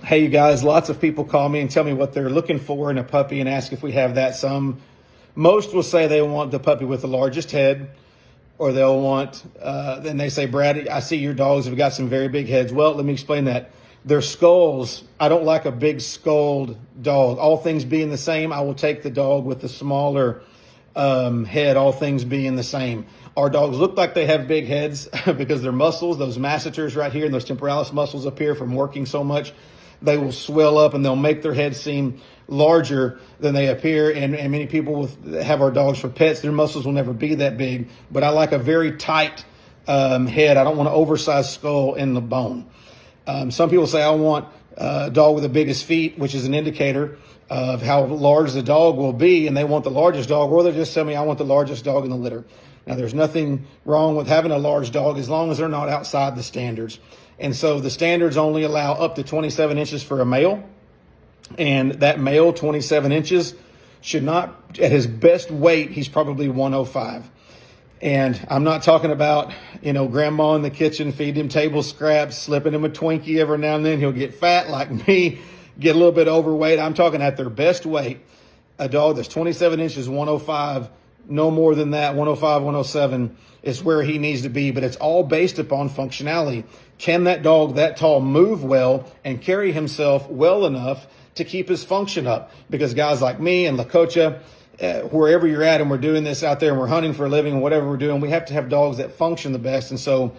Hey, you guys, lots of people call me and tell me what they're looking for in a puppy and ask if we have that. Most will say they want the puppy with the largest head, or they'll want, then they say, Brad, I see your dogs have got some very big heads. Well, let me explain that. Their skulls, I don't like a big skulled dog. All things being the same, I will take the dog with the smaller head, all things being the same. Our dogs look like they have big heads because their muscles, those masseters right here and those temporalis muscles up here from working so much, they will swell up and they'll make their heads seem larger than they appear. And many people have our dogs for pets. Their muscles will never be that big. But I like a very tight head. I don't want an oversized skull in the bone. Some people say I want a dog with the biggest feet, which is an indicator of how large the dog will be. And they want the largest dog, or they just tell me I want the largest dog in the litter. Now, there's nothing wrong with having a large dog as long as they're not outside the standards. And so the standards only allow up to 27 inches for a male. And that male, 27 inches, should not, at his best weight, he's probably 105. And I'm not talking about, grandma in the kitchen feeding him table scraps, slipping him a Twinkie every now and then. He'll get fat like me, get a little bit overweight. I'm talking at their best weight. A dog that's 27 inches, 105, no more than that, 105, 107 is where he needs to be. But it's all based upon functionality. Can that dog that tall move well and carry himself well enough to keep his function up? Because guys like me and La Cocha, wherever you're at and we're doing this out there and we're hunting for a living and whatever we're doing, we have to have dogs that function the best. And so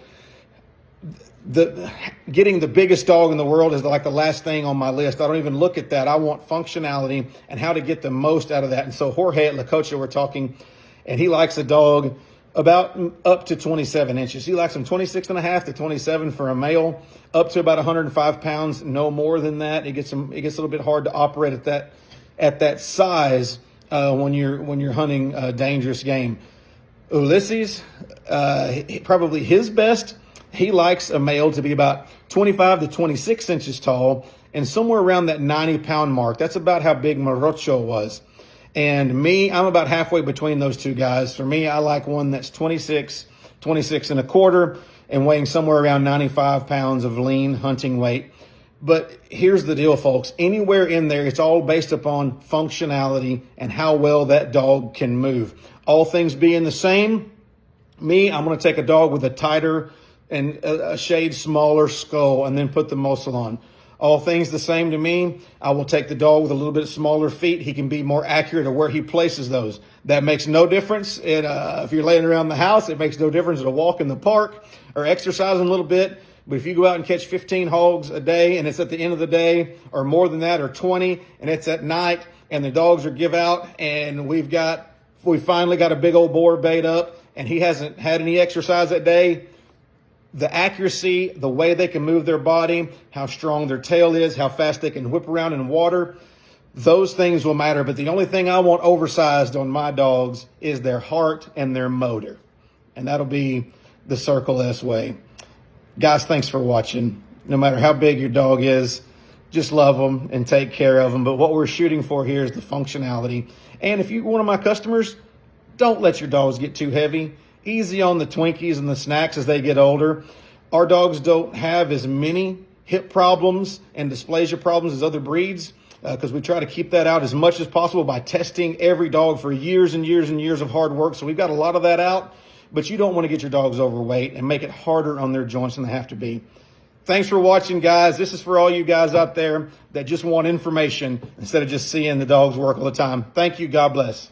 getting the biggest dog in the world is like the last thing on my list. I don't even look at that. I want functionality and how to get the most out of that. And so Jorge at La Cocha, we're talking, and he likes a dog about up to 27 inches. He likes them 26 and a half to 27 for a male, up to about 105 pounds, no more than that. It gets a little bit hard to operate at that size when you're hunting dangerous game. Ulises, probably his best, he likes a male to be about 25 to 26 inches tall and somewhere around that 90-pound mark. That's about how big Morocho was. And me, I'm about halfway between those two guys. For me, I like one that's 26 and a quarter and weighing somewhere around 95 pounds of lean hunting weight. But here's the deal, folks. Anywhere in there, it's all based upon functionality and how well that dog can move. All things being the same, I'm going to take a dog with a tighter and a shade smaller skull and then put the muscle on. All things the same to me, I will take the dog with a little bit smaller feet. He can be more accurate of where he places those. That makes no difference. If you're laying around the house, it makes no difference at a walk in the park or exercising a little bit. But if you go out and catch 15 hogs a day and it's at the end of the day or more than that or 20 and it's at night and the dogs are give out and we finally got a big old boar bait up and he hasn't had any exercise that day, the accuracy, the way they can move their body, how strong their tail is, how fast they can whip around in water, those things will matter. But the only thing I want oversized on my dogs is their heart and their motor. And that'll be the Circle S way. Guys, thanks for watching. No matter how big your dog is, just love them and take care of them. But what we're shooting for here is the functionality. And if you're one of my customers, don't let your dogs get too heavy. Easy on the Twinkies and the snacks as they get older. Our dogs don't have as many hip problems and dysplasia problems as other breeds because we try to keep that out as much as possible by testing every dog for years and years and years of hard work. So we've got a lot of that out, but you don't want to get your dogs overweight and make it harder on their joints than they have to be. Thanks for watching, guys. This is for all you guys out there that just want information instead of just seeing the dogs work all the time. Thank you. God bless.